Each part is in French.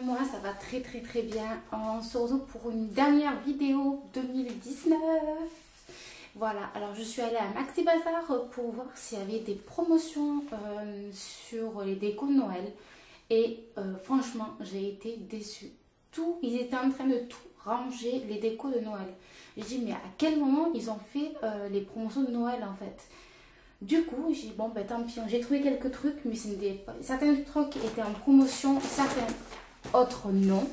moi ça va très bien. On se retrouve pour une dernière vidéo 2019. Voilà, alors je suis allée à Maxi Bazar pour voir s'il y avait des promotions sur les décos de Noël. Et franchement, j'ai été déçue. Ils étaient en train de tout ranger, les décos de Noël. J'ai dit, mais à quel moment ils ont fait les promotions de Noël en fait? Du coup, j'ai dit, bon, ben tant pis, j'ai trouvé quelques trucs, mais certains trucs étaient en promotion, certains autres non.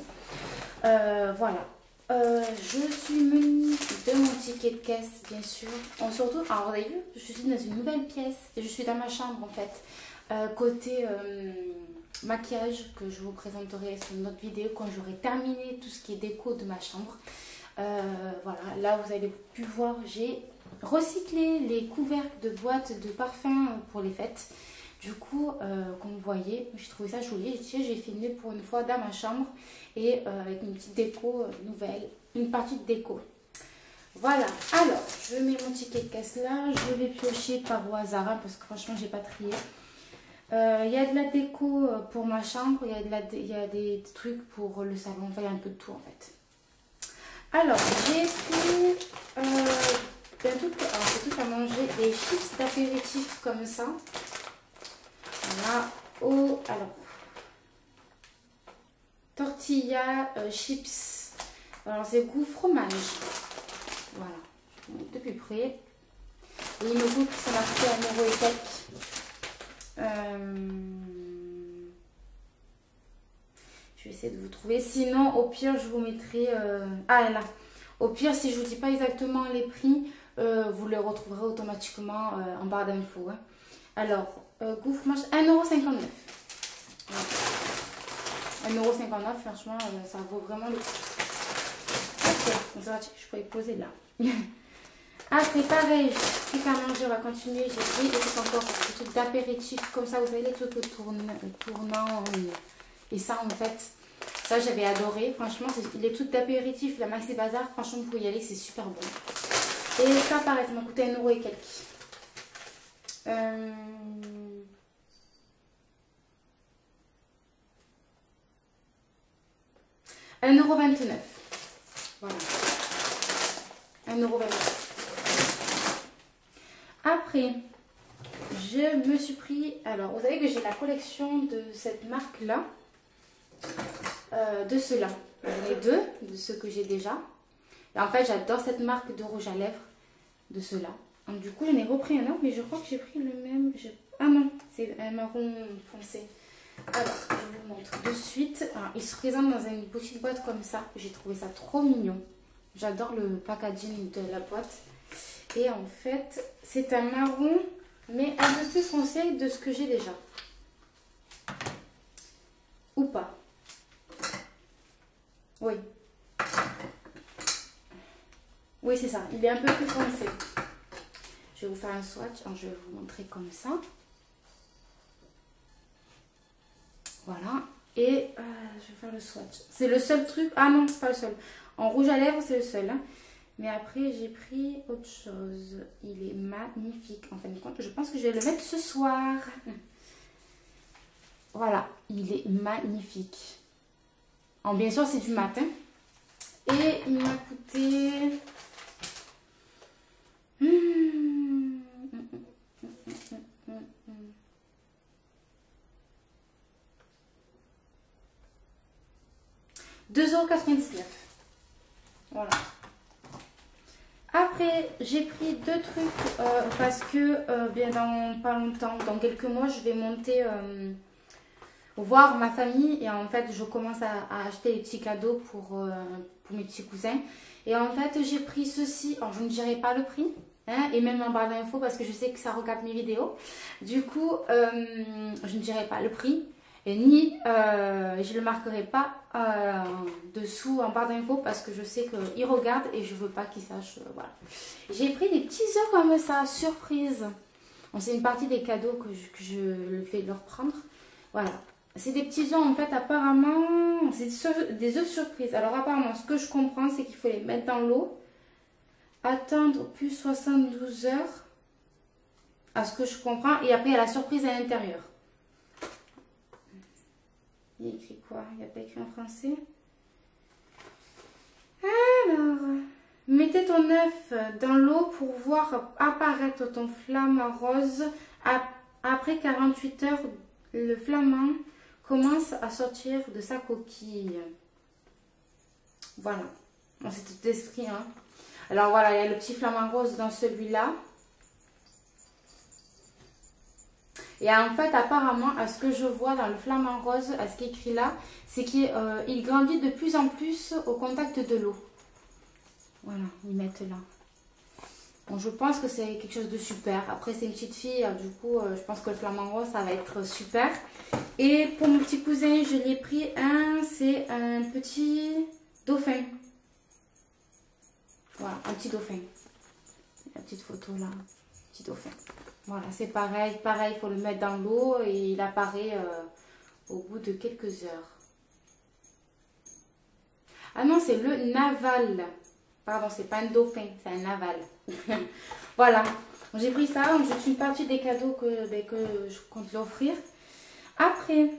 Voilà. Je suis munie de mon ticket de caisse, bien sûr. On se retrouve, alors vous avez vu, je suis dans une nouvelle pièce. Je suis dans ma chambre en fait. Côté maquillage, que je vous présenterai sur une autre vidéo quand j'aurai terminé tout ce qui est déco de ma chambre. Voilà, là vous avez pu voir, j'ai recyclé les couvercles de boîtes de parfums pour les fêtes. Du coup, comme vous voyez, j'ai trouvé ça joli. J'ai filmé pour une fois dans ma chambre et avec une petite déco nouvelle, une partie de déco. Voilà, alors je mets mon ticket de caisse là, je vais piocher par au hasard hein, parce que franchement j'ai pas trié. Il y a de la déco pour ma chambre, il y a des trucs pour le salon, enfin il y a un peu de tout en fait. Alors j'ai pris c'est tout à manger, des chips d'apéritif comme ça. Voilà, alors tortilla chips, alors c'est goût fromage. Voilà, je vous montre de plus près. Et il me coûte, ça m'a coûté 1 € et quelques. Je vais essayer de vous trouver. Sinon, au pire, je vous mettrai... Ah là. Au pire, si je ne vous dis pas exactement les prix, vous les retrouverez automatiquement en barre d'infos. Hein. Alors, goût fromage, 1,59 €. Voilà. 1,59 €, franchement, ça vaut vraiment le coup. Ok, je peux y poser là. Après, pareil, j'ai pris à manger, on va continuer. J'ai pris encore des trucs d'apéritif, comme ça, vous avez les trucs tournants. Et ça, en fait, ça, j'avais adoré. Franchement, les trucs d'apéritif, la Maxi Bazar, franchement, pour y aller, c'est super bon. Et ça, pareil, ça m'a coûté 1 € et quelques. 1,29 €. Voilà. 1,29 €. Après, je me suis pris... Alors, vous savez que j'ai la collection de cette marque-là. De ceux-là. J'en ai deux, de ceux que j'ai déjà. Et en fait, j'adore cette marque de rouge à lèvres. De ceux-là. Donc, du coup, j'en ai repris un autre, mais je crois que j'ai pris le même... Ah non, c'est un marron foncé. Alors, je vous montre de suite. Alors, il se présente dans une petite boîte comme ça. J'ai trouvé ça trop mignon. J'adore le packaging de la boîte. Et en fait, c'est un marron, mais un peu plus foncé de ce que j'ai déjà. Ou pas. Oui. Oui, c'est ça. Il est un peu plus foncé. Je vais vous faire un swatch. Alors, je vais vous montrer comme ça. Voilà. Et je vais faire le swatch. C'est le seul truc. Ah non, c'est pas le seul. En rouge à lèvres, c'est le seul. Hein. Mais après, j'ai pris autre chose. Il est magnifique. En fin de compte, je pense que je vais le mettre ce soir. Voilà. Il est magnifique. Alors, bien sûr, c'est du matin. Et il m'a coûté... 2,99 €. Voilà. Après, j'ai pris deux trucs parce que bien dans pas longtemps, dans quelques mois, je vais monter voir ma famille. Et en fait, je commence à acheter des petits cadeaux pour mes petits cousins. Et en fait, j'ai pris ceci. Alors, je ne dirai pas le prix. Hein, et même en barre d'infos parce que je sais que ça regarde mes vidéos. Du coup, je ne dirai pas le prix. Et ni je le marquerai pas dessous en barre d'infos parce que je sais qu'ils regardent et je veux pas qu'ils sachent. Voilà. J'ai pris des petits œufs comme ça, surprise. Bon, c'est une partie des cadeaux que je fais leur prendre. Voilà. C'est des petits œufs en fait, apparemment, c'est des œufs surprises. Alors apparemment, ce que je comprends, c'est qu'il faut les mettre dans l'eau, attendre plus 72 heures, à ce que je comprends, et après il y a la surprise à l'intérieur. Il y a écrit quoi? Il n'y a pas écrit en français. Alors, mettez ton œuf dans l'eau pour voir apparaître ton flamant rose. Après 48 heures, le flamant commence à sortir de sa coquille. Voilà. Bon, c'est tout écrit, hein. Alors voilà, il y a le petit flamant rose dans celui-là. Et en fait, apparemment, à ce que je vois dans le flamant rose, à ce qui est écrit là, c'est qu'il grandit de plus en plus au contact de l'eau. Voilà, ils mettent là. Bon, je pense que c'est quelque chose de super. Après, c'est une petite fille, du coup, je pense que le flamant rose, ça va être super. Et pour mon petit cousin, je l'ai pris c'est un petit dauphin. Voilà, un petit dauphin. La petite photo là, petit dauphin. Voilà, c'est pareil, il faut le mettre dans l'eau et il apparaît au bout de quelques heures. Ah non, c'est le naval. Pardon, c'est pas un dauphin, c'est un naval. Voilà, j'ai pris ça, c'est une partie des cadeaux que je compte l'offrir. Après,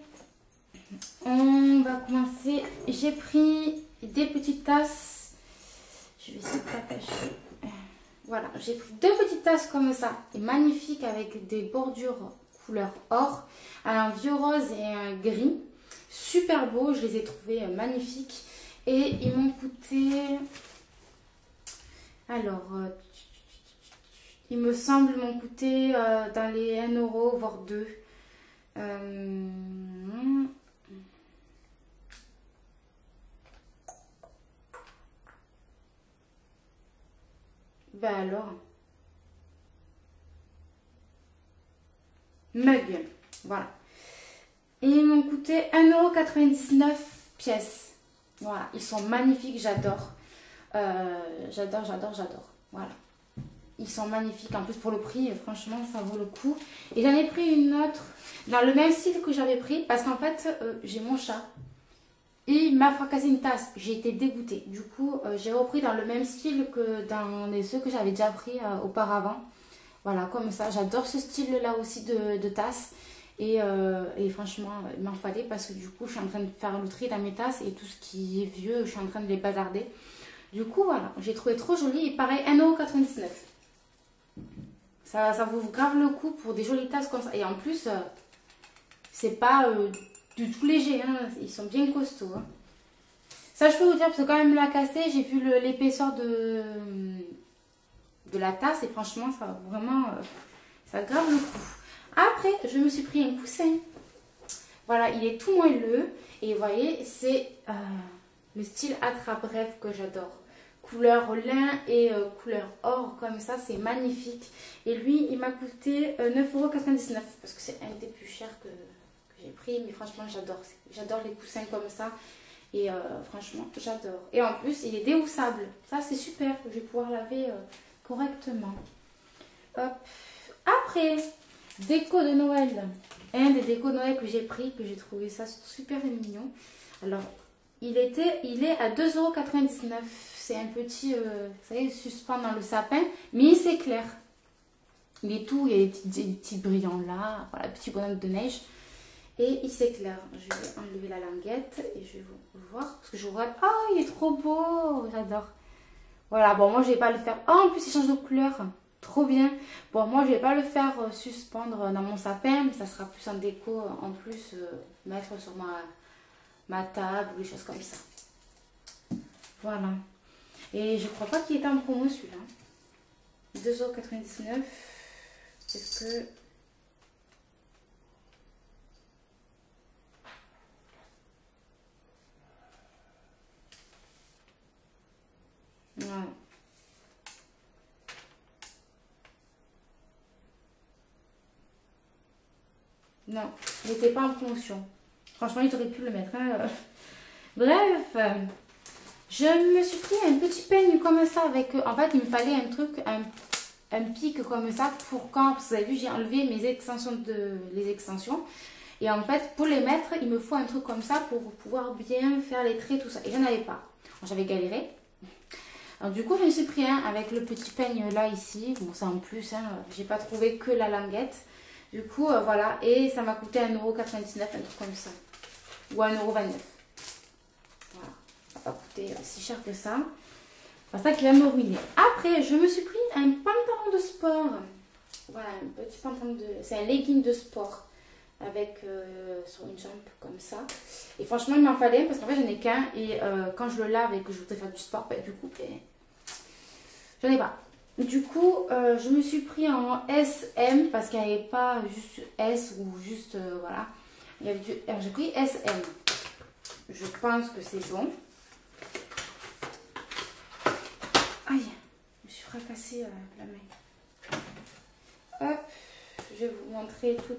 on va commencer. J'ai pris des petites tasses. Je vais essayer de pas cacher. Voilà, j'ai pris 2 petites tasses comme ça, et magnifiques avec des bordures couleur or, un vieux rose et un gris. Super beau, je les ai trouvés magnifiques. Et ils m'ont coûté... Alors, il me semble m'ont coûté dans les 1 euro, voire 2. Ben alors, mug, voilà. Et ils m'ont coûté 1,99 € pièce. Voilà, ils sont magnifiques, j'adore. J'adore. Voilà. Ils sont magnifiques. En plus, pour le prix, franchement, ça vaut le coup. Et j'en ai pris une autre dans le même style que j'avais pris. Parce qu'en fait, j'ai mon chat. Et il m'a fracassé une tasse. J'ai été dégoûtée. Du coup, j'ai repris dans le même style que dans ceux que j'avais déjà pris auparavant. Voilà, comme ça. J'adore ce style-là aussi de tasse. Et franchement, il m'en fallait parce que du coup, je suis en train de faire le tri dans mes tasses. Et tout ce qui est vieux, je suis en train de les bazarder. Du coup, voilà. J'ai trouvé trop joli. Et pareil, 1,99 €. Ça vaut grave le coup pour des jolies tasses comme ça. Et en plus, c'est pas... du tout léger, hein. Ils sont bien costauds. Hein. Ça, je peux vous dire, parce que quand même la casser, j'ai vu l'épaisseur de la tasse et franchement, ça va vraiment, ça grave le coup. Après, je me suis pris un coussin. Voilà, il est tout moelleux et vous voyez, c'est le style attrape-rêve que j'adore. Couleur lin et couleur or, comme ça, c'est magnifique. Et lui, il m'a coûté 9,99 € parce que c'est un des plus chers que j'ai pris, mais franchement j'adore les coussins comme ça et franchement j'adore. Et en plus il est déhoussable, ça c'est super, je vais pouvoir laver correctement. Hop. Après, déco de Noël, un des décos de Noël que j'ai pris, que j'ai trouvé ça super mignon. Alors il est à 2,99 €, c'est un petit, vous savez, suspend dans le sapin, mais il s'éclaire. Il est tout, il y a des petits brillants là, voilà, petit bonhomme de neige. Et il s'éclaire. Je vais enlever la languette et je vais vous voir. Parce que je regarde. Oh, il est trop beau. J'adore. Voilà, bon, moi, je vais pas le faire. Oh, en plus, il change de couleur. Trop bien. Bon, moi, je vais pas le faire suspendre dans mon sapin. Mais ça sera plus en déco. En plus, mettre sur ma table ou des choses comme ça. Voilà. Et je crois pas qu'il était en promo, celui-là. 2,99 €. Est-ce que... Ouais. Non, il n'était pas en promotion. Franchement, il aurait pu le mettre. Hein. Bref, je me suis pris un petit peigne comme ça avec... En fait, il me fallait un truc, un pic comme ça pour quand... Vous avez vu, j'ai enlevé mes extensions les extensions. Et en fait, pour les mettre, il me faut un truc comme ça pour pouvoir bien faire les traits, tout ça. Et j'en avais pas. J'avais galéré. Alors, du coup, je me suis pris un avec le petit peigne là, ici. Bon, ça en plus, hein, j'ai pas trouvé que la languette. Du coup, voilà. Et ça m'a coûté 1,99 €, un truc comme ça. ou 1,29 €. Voilà, ça va pas coûter si cher que ça. C'est ça qui va me ruiner. Après, je me suis pris un pantalon de sport. Voilà, un petit pantalon de... C'est un legging de sport. Avec sur une jambe comme ça. Et franchement, il m'en fallait parce qu'en fait, j'en ai qu'un. Et quand je le lave et que je voudrais faire du sport, bah, du coup, j'en ai pas. Du coup, je me suis pris en SM parce qu'il n'y avait pas juste S ou juste... voilà. Il y avait du... Alors, j'ai pris SM. Je pense que c'est bon. Aïe, je me suis fracassée la main. Hop, je vais vous montrer tout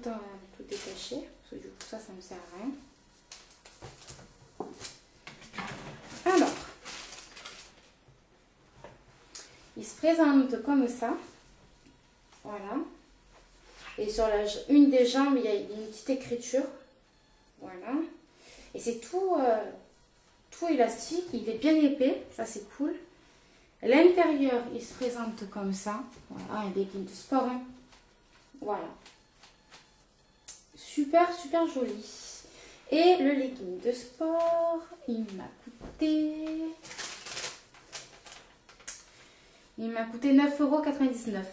détaché. Parce que du coup, ça me sert à rien. Alors, il se présente comme ça. Voilà. Et sur une des jambes, il y a une petite écriture. Voilà. Et c'est tout élastique. Il est bien épais. Ça, c'est cool. À l'intérieur, il se présente comme ça. Voilà, un legging de sport. Hein. Voilà. Super, super joli. Et le legging de sport, il m'a coûté 9,99 €.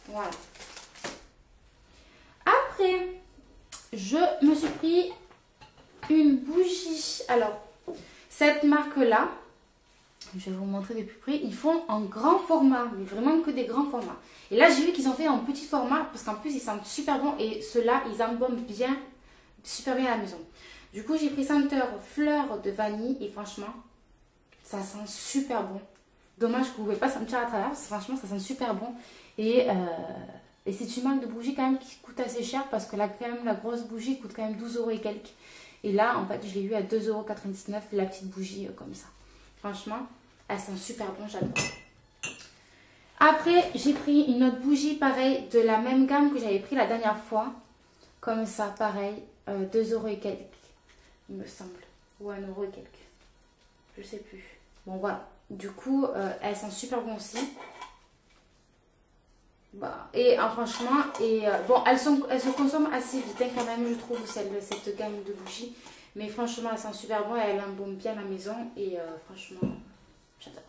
Voilà. Après, je me suis pris une bougie. Alors, cette marque-là, je vais vous montrer de plus près. Ils font en grand format, mais vraiment que des grands formats. Et là, j'ai vu qu'ils ont fait en petit format parce qu'en plus, ils sentent super bon. Et ceux-là, ils embaument bien, super bien à la maison. Du coup, j'ai pris senteur fleur de vanille et franchement, ça sent super bon. Dommage que vous ne pouvez pas sentir à travers parce que franchement, ça sent super bon. Et c'est une marque de bougie quand même qui coûte assez cher parce que là, quand même, la grosse bougie coûte quand même 12 € et quelques. Et là, en fait, je l'ai eu à 2,99 € la petite bougie comme ça. Franchement, elle sent super bon, j'adore. Après, j'ai pris une autre bougie, pareil, de la même gamme que j'avais pris la dernière fois. Comme ça, pareil, 2 € et quelques, il me semble. Ou 1 € et quelques. Je sais plus. Bon, voilà. Du coup, elles sont super bon aussi. Bah, et franchement, bon, elles se consomment assez vite hein, quand même, je trouve, cette gamme de bougies. Mais franchement, elles sont super bonnes, elles embaument bien la maison. Et franchement, j'adore.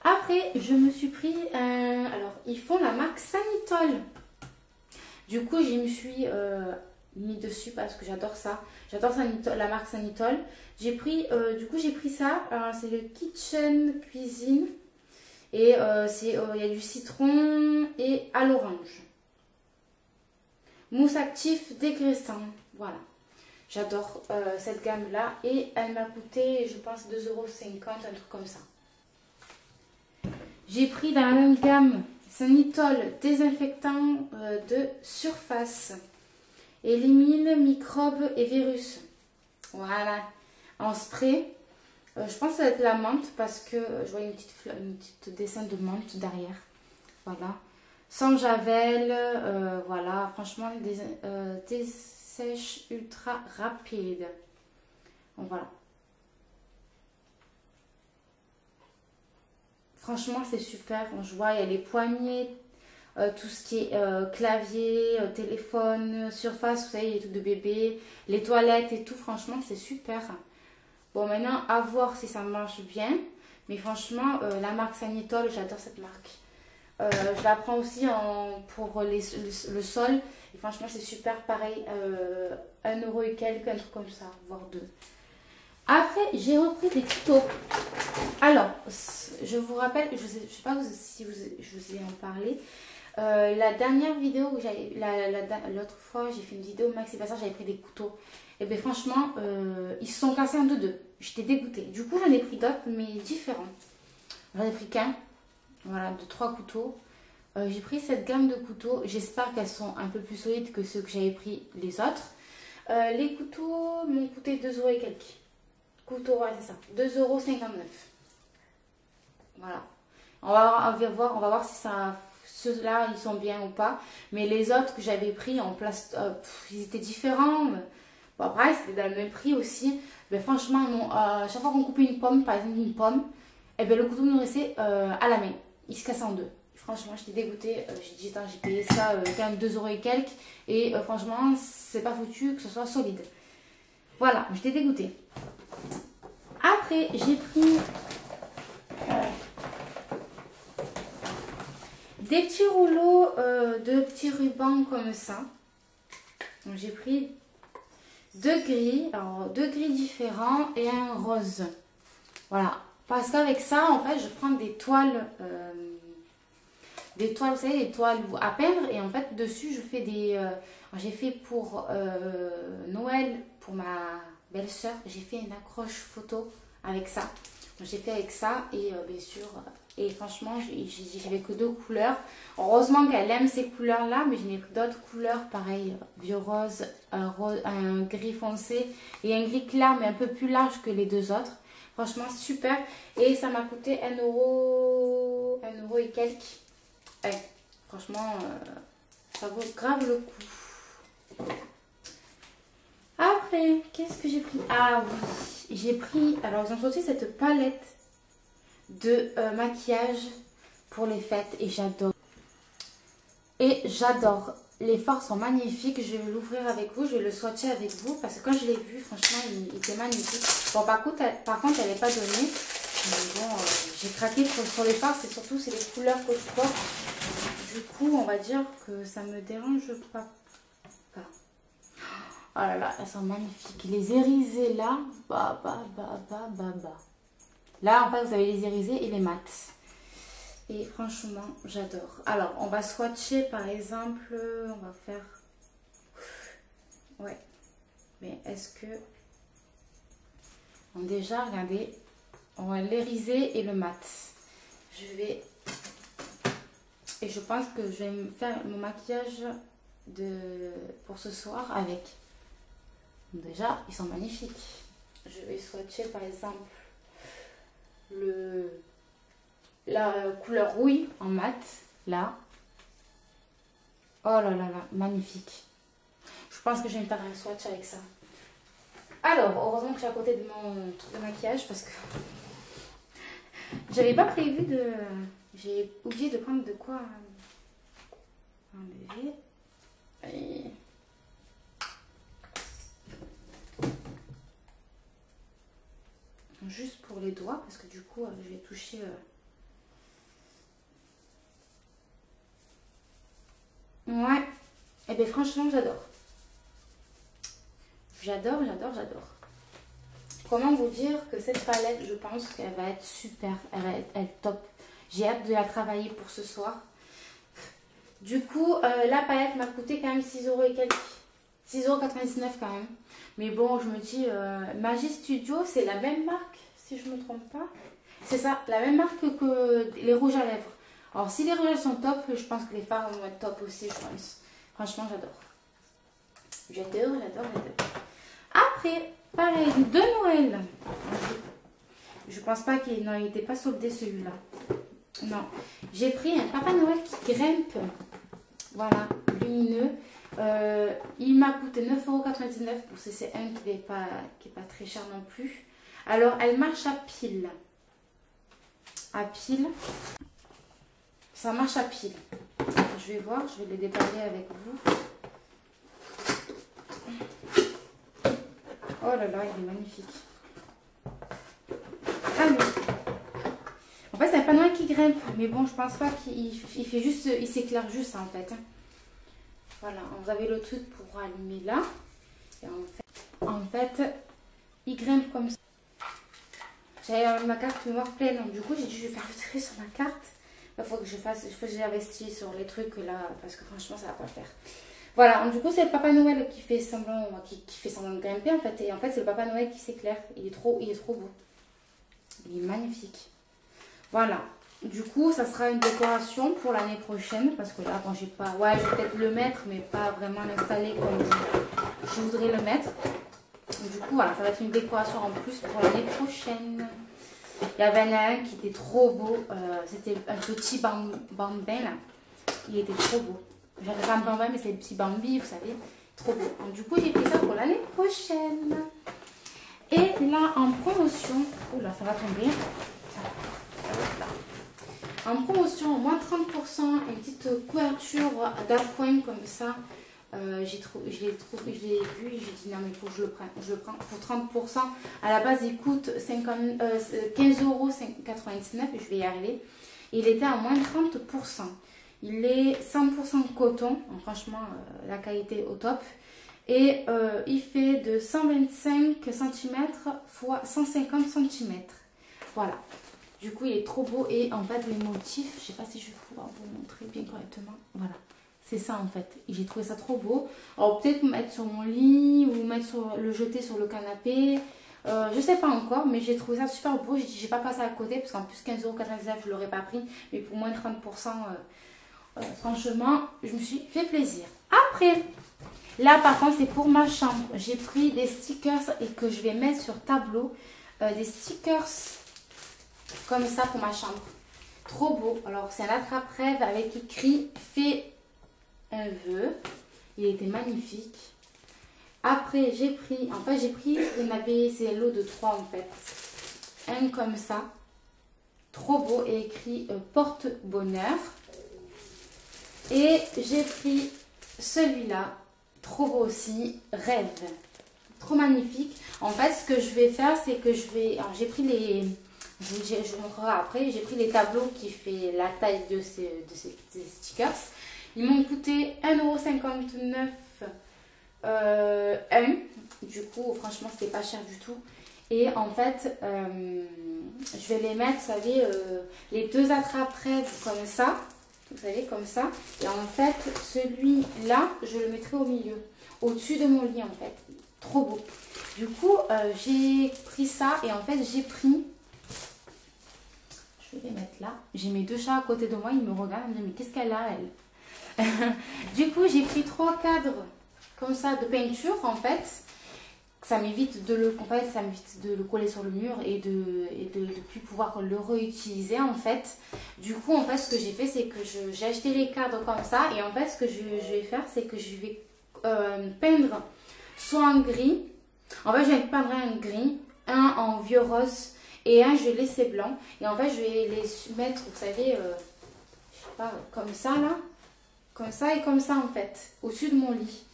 Après, je me suis pris alors, ils font la marque Sanitol. Du coup, je me suis mis dessus parce que j'adore ça. J'adore la marque Sanitol. Du coup, j'ai pris ça. C'est le Kitchen Cuisine. Et il y a du citron et à l'orange. Mousse actif dégraissant. Voilà. J'adore cette gamme-là. Et elle m'a coûté, je pense, 2,50 €, un truc comme ça. J'ai pris dans la même gamme Sanitol désinfectant de surface. Élimine microbes et virus. Voilà. En spray. Je pense que ça va être la menthe parce que je vois une petite dessin de menthe derrière. Voilà. Sans javel. Voilà. Franchement, dessèche ultra rapide. Donc, voilà. Franchement, c'est super. Je vois, il y a les poignées, tout ce qui est clavier, téléphone, surface, vous savez, les trucs de bébé, les toilettes et tout. Franchement, c'est super. Bon, maintenant, à voir si ça marche bien. Mais franchement, la marque Sanitol, j'adore cette marque. Je la prends aussi pour le sol. Et franchement, c'est super. Pareil, 1 € et quelques, un truc comme ça, voire 2. Après, j'ai repris des tutos. Alors, je vous rappelle, je ne sais pas si je vous ai en parlé. La dernière vidéo où l'autre fois, j'ai fait une vidéo Maxi Bazar, j'avais pris des couteaux. Et bien franchement, ils se sont cassés en deux. J'étais dégoûtée. Du coup, j'en ai pris d'autres, mais différents. J'en ai pris qu'un. Voilà, de 3 couteaux. J'ai pris cette gamme de couteaux. J'espère qu'elles sont un peu plus solides que ceux que j'avais pris les autres. Les couteaux m'ont coûté 2 € et quelques. Couteau, ouais, c'est ça. 2,59 €. Voilà. On va voir si ceux-là, ils sont bien ou pas. Mais les autres que j'avais pris en place, ils étaient différents. Bon, après, c'était dans le même prix aussi. Mais franchement, chaque fois qu'on coupait une pomme, par exemple une pomme, et bien, le couteau nous restait à la main. Il se cassait en deux. Franchement, j'étais dégoûtée. J'ai dit, j'ai payé ça quand même 2 € et quelques. Et franchement, c'est pas foutu que ce soit solide. Voilà, j'étais dégoûtée. Après, j'ai pris des petits rouleaux de petits rubans comme ça. Donc, j'ai pris 2 gris. Alors, 2 gris différents et un rose. Voilà. Parce qu'avec ça, en fait, je prends des toiles, vous savez, des toiles à peindre. Et en fait, dessus, je fais des... j'ai fait pour Noël, pour ma belle-sœur, j'ai fait une accroche photo avec ça. J'ai fait avec ça et bien sûr, et franchement, j'avais que 2 couleurs. Heureusement qu'elle aime ces couleurs-là, mais je n'ai pris d'autres couleurs, pareil, vieux rose, un gris foncé et un gris clair, mais un peu plus large que les 2 autres. Franchement, super. Et ça m'a coûté 1 €, 1 € et quelques. Ouais, franchement, ça vaut grave le coup. Après, qu'est-ce que j'ai pris? Ah oui, j'ai pris... Alors, ils ont sorti cette palette de maquillage pour les fêtes et j'adore. Les fards sont magnifiques. Je vais l'ouvrir avec vous, je vais le swatcher avec vous parce que quand je l'ai vu, franchement, il était magnifique. Bon, par contre, elle n'est pas donnée. Mais bon, j'ai craqué sur les fards. C'est surtout les couleurs que je porte. Du coup, on va dire que ça me dérange pas. Oh là là, elles sont magnifiques. Les irisés là, bah. Là, en fait, vous avez les irisés et les mats. Et franchement, j'adore. Alors, on va swatcher par exemple, on va faire... Ouais. Mais est-ce que... Bon, déjà, regardez, on va l'irisé et le mat. Je vais... Et je pense que je vais me faire mon maquillage pour ce soir avec. Déjà, ils sont magnifiques. Je vais swatcher par exemple la couleur rouille en mat, là. Oh là là là, magnifique. Je pense que je vais me faire un swatch avec ça. Alors, heureusement que je suis à côté de mon truc de maquillage parce que j'avais pas prévu de... J'ai oublié de prendre de quoi enlever. Et... Juste pour les doigts parce que du coup je vais toucher ouais, et bien franchement j'adore comment vous dire que cette palette, je pense qu'elle va être super, elle va être top. J'ai hâte de la travailler pour ce soir. Du coup la palette m'a coûté quand même 6 € et quelques, 6,99 € quand même. Mais bon, je me dis, Magie Studio, c'est la même marque, si je ne me trompe pas. C'est ça, la même marque que les rouges à lèvres. Alors, si les rouges à lèvres sont top, je pense que les fards vont être top aussi, je pense. Franchement, j'adore. Après, pareil, de Noël. Je pense pas qu'il n'était pas soldé celui-là. Non, j'ai pris un Papa Noël qui grimpe. Voilà, lumineux. Il m'a coûté 9,99 €. Pour c'est un qui n'est pas très cher non plus. Alors, elle marche à pile. Ça marche à pile. Je vais voir, je vais les déballer avec vous. Oh là là, il est magnifique. Ah oui. En fait, c'est un Papa Noël qui grimpe. Mais bon, je pense pas qu'il fait juste... Il s'éclaire juste en fait. Voilà, vous avez le truc pour allumer là. Et en fait, il grimpe comme ça. J'avais ma carte mémoire pleine, donc du coup j'ai dit je vais faire le trait sur ma carte. Il faut que j'investisse sur les trucs là, parce que franchement ça va pas le faire. Voilà, donc du coup c'est le Papa Noël qui fait semblant, de grimper en fait. Et en fait c'est le Papa Noël qui s'éclaire. Il est trop beau. Il est magnifique. Voilà. Du coup, ça sera une décoration pour l'année prochaine. Parce que là, quand j'ai pas... Ouais, je vais peut-être le mettre, mais pas vraiment l'installer comme je voudrais le mettre. Du coup, voilà, ça va être une décoration en plus pour l'année prochaine. Il y avait un qui était trop beau. C'était un petit bambin, là. Il était trop beau. J'avais pas un bambin, mais c'est le petit Bambi, vous savez. Trop beau. Donc, du coup, j'ai pris ça pour l'année prochaine. Et là, en promotion... Oula, ça va tomber. En promotion, moins 30%, une petite couverture d'appoint comme ça. Je l'ai vu, j'ai dit non mais il faut que je le prenne. Je le prends pour 30%. À la base il coûte 15,99 €, je vais y arriver. Il était à moins 30%. Il est 100% coton, donc franchement la qualité est au top. Et il fait de 125 cm x 150 cm. Voilà. Du coup, il est trop beau. Et en fait, les motifs, je ne sais pas si je vais pouvoir vous montrer bien correctement. Voilà. C'est ça en fait. Et j'ai trouvé ça trop beau. Alors peut-être mettre sur mon lit ou le jeter sur le canapé. Je sais pas encore, mais j'ai trouvé ça super beau. J'ai dit, j'ai pas passé à côté parce qu'en plus 15,99 €, je l'aurais pas pris. Mais pour moins de 30%, franchement, je me suis fait plaisir. Après, là par contre, c'est pour ma chambre. J'ai pris des stickers et que je vais mettre sur tableau. Des stickers comme ça pour ma chambre. Trop beau. Alors, c'est un attrape-rêve avec écrit « Fais un vœu ». Il était magnifique. Après, j'ai pris, c'est un lot de 3 en fait. Un comme ça. Trop beau et écrit porte-bonheur. Et j'ai pris celui-là. Trop beau aussi. Rêve. Trop magnifique. En fait, ce que je vais faire, c'est que je vais... Alors, j'ai pris les... Je vous montrerai après. J'ai pris les tableaux qui fait la taille de ces stickers. Ils m'ont coûté 1,59 €. Du coup, franchement, c'était pas cher du tout. Et en fait, je vais les mettre, vous savez, les deux attrape-rêves comme ça. Vous savez, comme ça. Et en fait, celui-là, je le mettrai au milieu. Au-dessus de mon lit, en fait. Trop beau. Du coup, j'ai pris ça. Et en fait, j'ai pris... Je vais les mettre là. J'ai mes deux chats à côté de moi. Ils me regardent. Ils me disent, mais qu'est-ce qu'elle a, elle? Du coup, j'ai pris 3 cadres comme ça de peinture, en fait. Ça m'évite de le coller sur le mur et de plus pouvoir le réutiliser, en fait. Du coup, en fait, ce que j'ai fait, c'est que j'ai acheté les cadres comme ça. Et en fait, ce que je vais faire, c'est que je vais peindre soit en gris. En fait, je vais peindre un gris, un en vieux rose et un, je vais laisser blanc. Et en fait, je vais les mettre, vous savez, je sais pas, comme ça, là. Comme ça et comme ça, en fait, au-dessus de mon lit.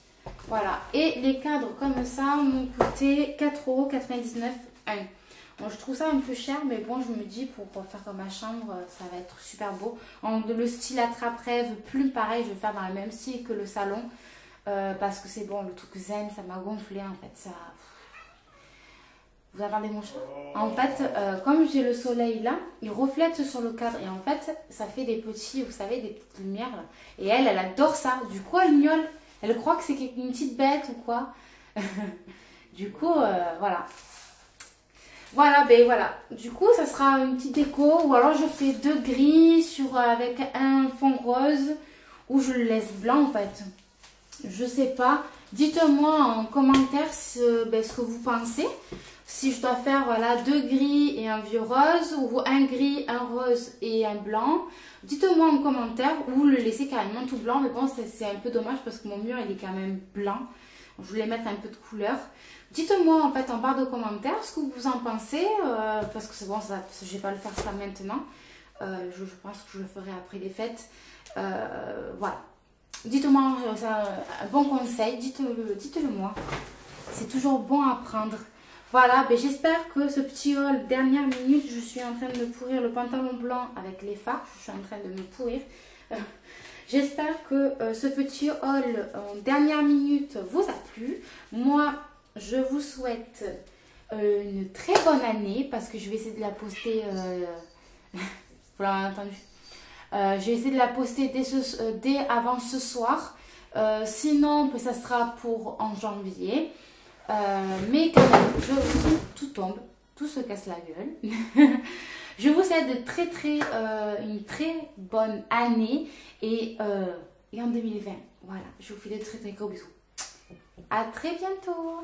Voilà. Et les cadres comme ça m'ont coûté 4,99 €. Bon, je trouve ça un peu cher, mais bon, je me dis, pour faire comme ma chambre, ça va être super beau. Le style attrape-rêve, plume, pareil, je vais faire dans le même style que le salon. Parce que c'est bon, le truc zen, ça m'a gonflé, en fait, ça... Vous entendez mon chat? En fait, comme j'ai le soleil là, il reflète sur le cadre. Et en fait, ça fait des petits, vous savez, des petites lumières. Là. Et elle adore ça. Du coup, elle miaule. Elle croit que c'est une petite bête ou quoi. Du coup, voilà. Voilà, ben voilà. Du coup, ça sera une petite déco. Ou alors, je fais 2 gris avec un fond rose. Ou je le laisse blanc, en fait. Je sais pas. Dites-moi en commentaire ce que vous pensez. Si je dois faire, voilà, 2 gris et un vieux rose, ou un gris, un rose et un blanc, dites-moi en commentaire, ou le laisser carrément tout blanc. Mais bon, c'est un peu dommage parce que mon mur, il est quand même blanc. Je voulais mettre un peu de couleur. Dites-moi en fait en barre de commentaires ce que vous en pensez, parce que c'est bon, je ne vais pas le faire ça maintenant. Je pense que je le ferai après les fêtes. Voilà. Dites-moi un bon conseil, dites-le moi. C'est toujours bon à prendre. Voilà, ben j'espère que ce petit haul dernière minute, je suis en train de me pourrir le pantalon blanc avec les fards. Je suis en train de me pourrir. J'espère que ce petit haul en dernière minute vous a plu. Moi, je vous souhaite une très bonne année parce que je vais essayer de la poster. Vous l'avez entendu. Je vais essayer de la poster dès avant ce soir. Sinon, ça sera pour en janvier. Mais quand même, tout tombe, tout se casse la gueule. Je vous souhaite une très bonne année et en 2020. Voilà, je vous fais de très gros bisous. À très bientôt.